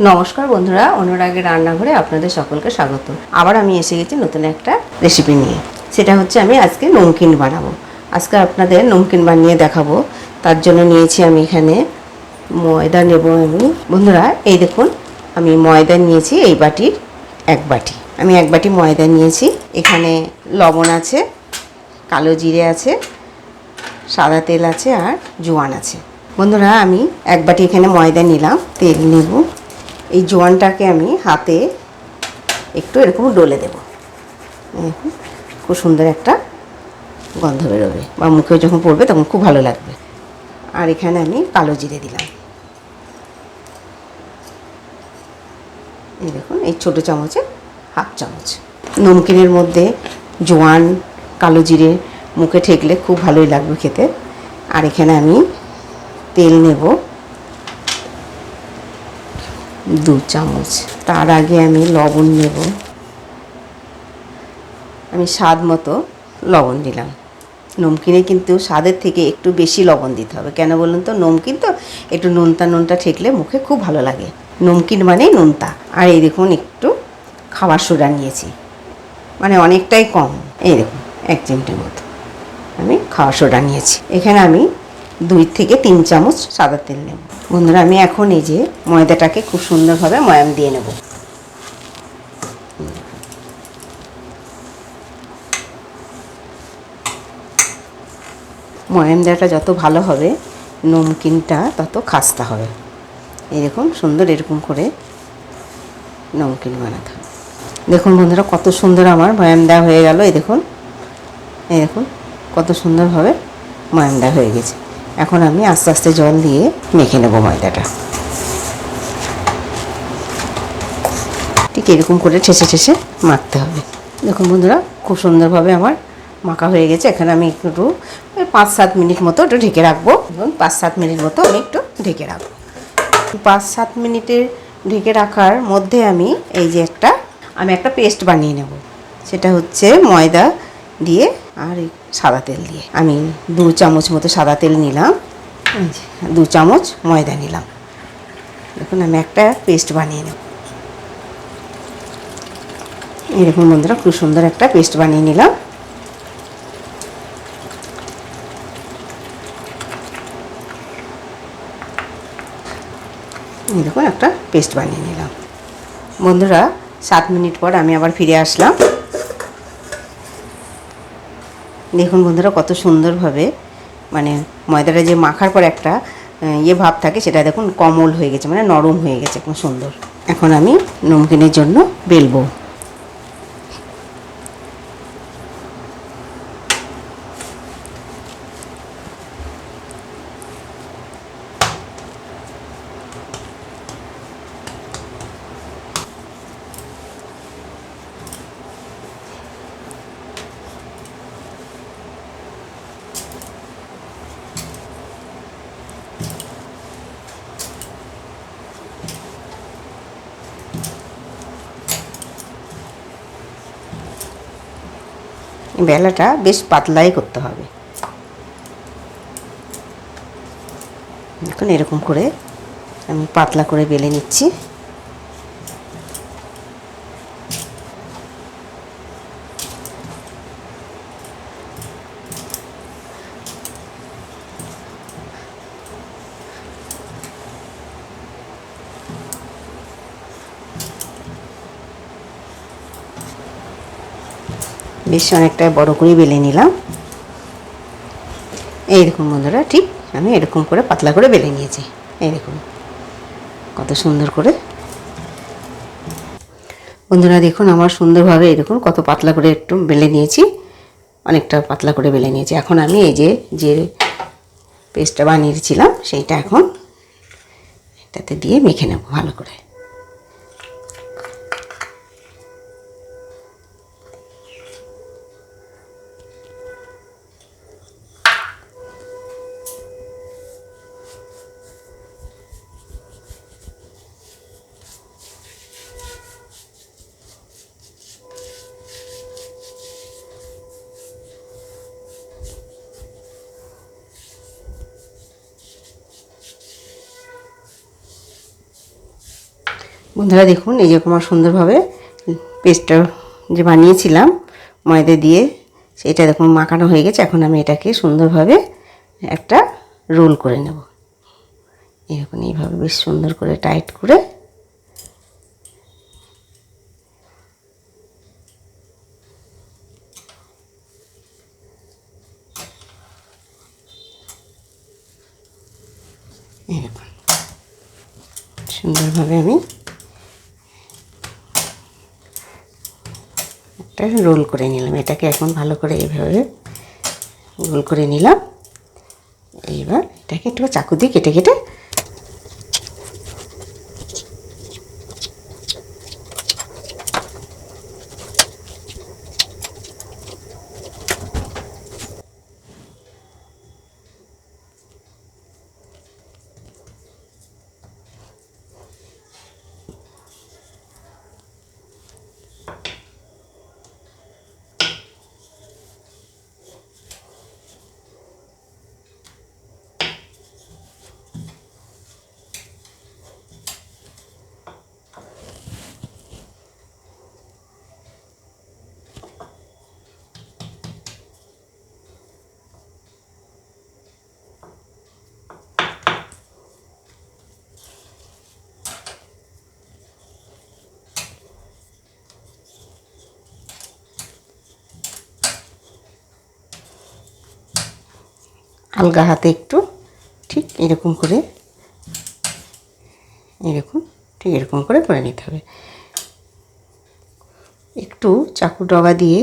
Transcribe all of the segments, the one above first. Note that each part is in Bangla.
নমস্কার বন্ধুরা, অনুরাগের রান্নাঘরে আপনাদের সকলকে স্বাগত। আবার আমি এসে গেছি নতুন একটা রেসিপি নিয়ে। সেটা হচ্ছে আমি আজকে নমকিন বানাবো। আজকে আপনাদের নমকিন বানিয়ে দেখাবো। তার জন্য নিয়েছি আমি এখানে ময়দা নেব আমি। বন্ধুরা এই দেখুন, আমি ময়দা নিয়েছি এই বাটির এক বাটি। আমি এক বাটি ময়দা নিয়েছি। এখানে লবণ আছে, কালো জিরে আছে, সাদা তেল আছে আর জোয়ান আছে। বন্ধুরা আমি এক বাটি এখানে ময়দা নিলাম, তেল নেব। এই জোয়ানটাকে আমি হাতে একটু এরকম ডলে দেব। খুব সুন্দর একটা গন্ধ বেরোবে বা মুখে যখন পড়বে তখন খুব ভালো লাগবে। আর এখানে আমি কালো জিরে দিলাম। এই দেখুন, এই ছোটো চামচে হাফ চামচ। নমকিনের মধ্যে জোয়ান কালো জিরে মুখে ঠেকলে খুব ভালোই লাগবে খেতে। আর এখানে আমি তেল নেব 2 চামচ। তার আগে আমি লবণ নেব। আমি স্বাদ মতো লবণ দিলাম। নমকিনে কিন্তু স্বাদের থেকে একটু বেশি লবণ দিতে হবে। কেন বলুন তো, নমকিন তো একটু নোনতা নোনতা ঠেকলে মুখে খুব ভালো লাগে। নমকিন মানে নোনতা। আর এই দেখুন একটু খাবার সোডা নিয়েছি, মানে অনেকটাই কম। এই দেখুন 1 চিমটির মতো আমি খাবার সোডা নিয়েছি। এখানে আমি 2 থেকে 3 চামচ সাদা তেল নেব। বন্ধুরা আমি এখন এই যে ময়দাটাকে খুব সুন্দরভাবে ময়াম দিয়ে নেব। ময়াম দেওয়াটা যত ভালো হবে নমকিনটা তত খাস্তা হবে। এই দেখুন সুন্দর এরকম করে নমকিন বানাতে হবে। দেখুন বন্ধুরা কত সুন্দর আমার ময়াম দেওয়া হয়ে গেল। এই দেখুন কত সুন্দরভাবে ময়াম দেওয়া হয়ে গেছে। এখন আমি আস্তে আস্তে জল দিয়ে মেখে নেব ময়দাটা। ঠিক এরকম করে ঠেসে ঠেসে মাখতে হবে। দেখুন বন্ধুরা খুব সুন্দরভাবে আমার মাখা হয়ে গেছে। এখানে আমি একটু 5-7 মিনিট মতো একটু ঢেকে রাখবো। এবং 5-7 মিনিট মতো আমি একটু ঢেকে রাখবো। 5-7 মিনিটের ঢেকে রাখার মধ্যে আমি এই যে আমি একটা পেস্ট বানিয়ে নেব। সেটা হচ্ছে ময়দা দিয়ে আর সাদা তেল দিয়ে। আমি 2 চামচ মতো সাদা তেল নিলাম, 2 চামচ ময়দা নিলাম। দেখুন আমি একটা পেস্ট বানিয়ে নেব। এরকম বন্ধুরা খুব সুন্দর একটা পেস্ট বানিয়ে নিলাম। দেখুন একটা পেস্ট বানিয়ে নিলাম। বন্ধুরা 7 মিনিট পর আমি আবার ফিরে আসলাম। দেখুন বন্ধুরা কত সুন্দরভাবে মানে ময়দাটা যে মাখার পর একটা ভাব থাকে, সেটা দেখুন কমল হয়ে গেছে, মানে নরম হয়ে গেছে, খুব সুন্দর। এখন আমি নমকিনের জন্য বেলবো। বেলাটা বেশ পাতলাই করতে হবে। এখন এরকম করে আমি পাতলা করে বেলে নিচ্ছি। বেশ অনেকটা বড় করে বেলে নিলাম। এই দেখুন বন্ধুরা, ঠিক আমি এরকম করে পাতলা করে বেলে নিয়েছি। এই দেখুন কত সুন্দর করে। বন্ধুরা দেখুন আমার সুন্দরভাবে এরকম কত পাতলা করে একটু বেলে নিয়েছি, অনেকটা পাতলা করে বেলে নিয়েছি। এখন আমি এই যে পেস্টটা বানিয়েছিলাম সেইটা এখন এটাতে দিয়ে মেখে নেব ভালো করে। বন্ধুরা দেখুন, এই যে আমার সুন্দরভাবে পেস্টটা যে বানিয়েছিলাম ময়দা দিয়ে, সেটা দেখুন মাখানো হয়ে গেছে। এখন আমি এটাকে সুন্দরভাবে একটা রোল করে নেব। এরকম এইভাবে বেশ সুন্দর করে টাইট করে এরকম সুন্দরভাবে আমি একটা রোল করে নিলাম। এটাকে এখন ভালো করে এইভাবে রোল করে নিলাম। এইবার এটাকে একটু চাকু দিয়ে কেটে কেটে আলগা হাতে একটু ঠিক এরকম করে ঠিক এরকম করে নিতে হবে। একটু চাকু ডগা দিয়ে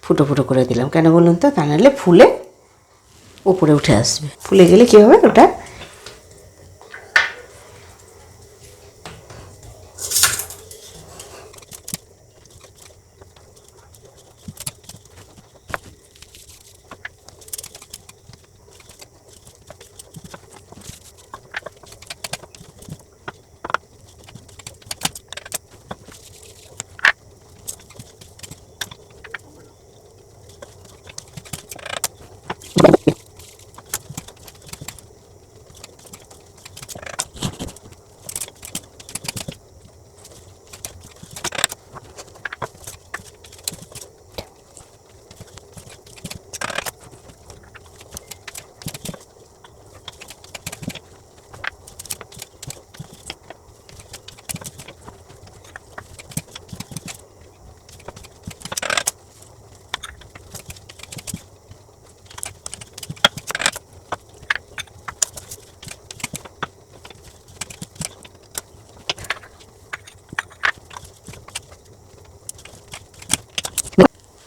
ফুটো ফুটো করে দিলাম। কেন বলুন তো? তা নাহলে ফুলে উপরে উঠে আসবে। ফুলে গেলে কী হবে, ওটা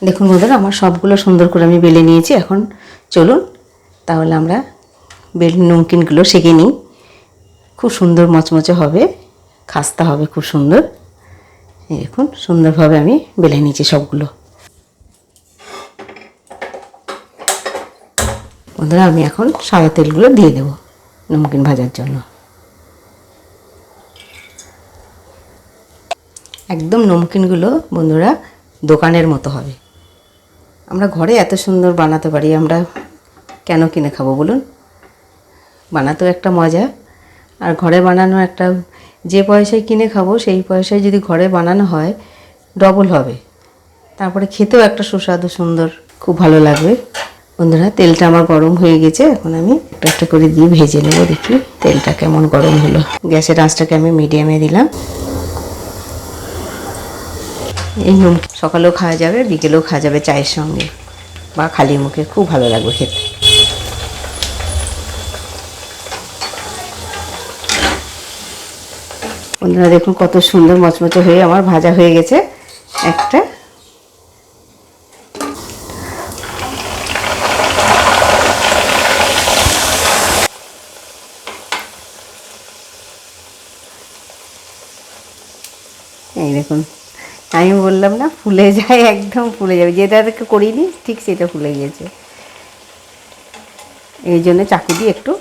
দেখুন বন্ধুরা, আমার সবগুলো সুন্দর করে আমি বেলে নিয়েছি। এখন চলুন তাহলে আমরা নমকিনগুলো সেঁকে নিই। খুব সুন্দর মচমচে হবে, খাস্তা হবে খুব সুন্দর। দেখুন সুন্দরভাবে আমি বেলে নিয়েছি সবগুলো। বন্ধুরা, আমি এখন সাদা তেলগুলো দিয়ে দেবো নমকিন ভাজার জন্য। একদম নমকিনগুলো বন্ধুরা দোকানের মতো হবে। আমরা ঘরে এত সুন্দর বানাতে পারি, আমরা কেন কিনে খাবো বলুন? বানাতেও একটা মজা, আর ঘরে বানানো একটা, যে পয়সায় কিনে খাবো সেই পয়সায় যদি ঘরে বানানো হয় ডবল হবে। তারপরে খেতেও একটা সুস্বাদু সুন্দর, খুব ভালো লাগবে। বন্ধুরা, তেলটা আমার গরম হয়ে গেছে। এখন আমি একটা একটা করে দিয়ে ভেজে নেব। দেখি তেলটা কেমন গরম হলো। গ্যাসের আঁচটাকে আমি মিডিয়ামে দিলাম। এই সকালেও খাওয়া যাবে, বিকেলেও খাওয়া যাবে চায়ের সঙ্গে, বা খালি মুখে খুব ভালো লাগবে খেতে। বন্ধুরা দেখুন কত সুন্দর মচমচে হয়ে আমার ভাজা হয়ে গেছে একটা। এই দেখুন, আমি বললাম না ফুলে যায়, একদম ফুলে যাবে। যেটা করিনি ঠিক সেটা ফুলে গিয়েছে। এই জন্য চাকু দিয়ে একটু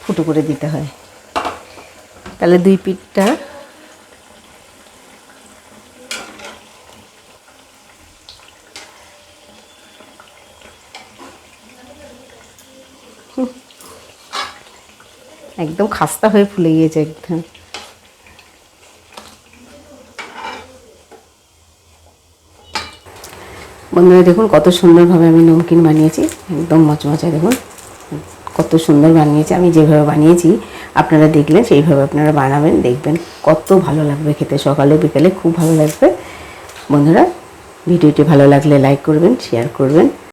ফুটো করে দিতে হয়, তাহলে দুই পিঠটা একদম একদম খাস্তা হয়ে ফুলে গিয়েছে একদম। বন্ধুরা দেখুন কত সুন্দরভাবে আমি নমকিন বানিয়েছি, একদম মচমচে। দেখুন কত সুন্দর বানিয়েছি, আমি যেভাবে বানিয়েছি আপনারা দেখলেন সেইভাবে আপনারা বানাবেন, দেখবেন কত ভালো লাগবে খেতে, সকালে বিকেলে খুব ভালো লাগবে। বন্ধুরা ভিডিওটি ভালো লাগলে লাইক করবেন, শেয়ার করবেন।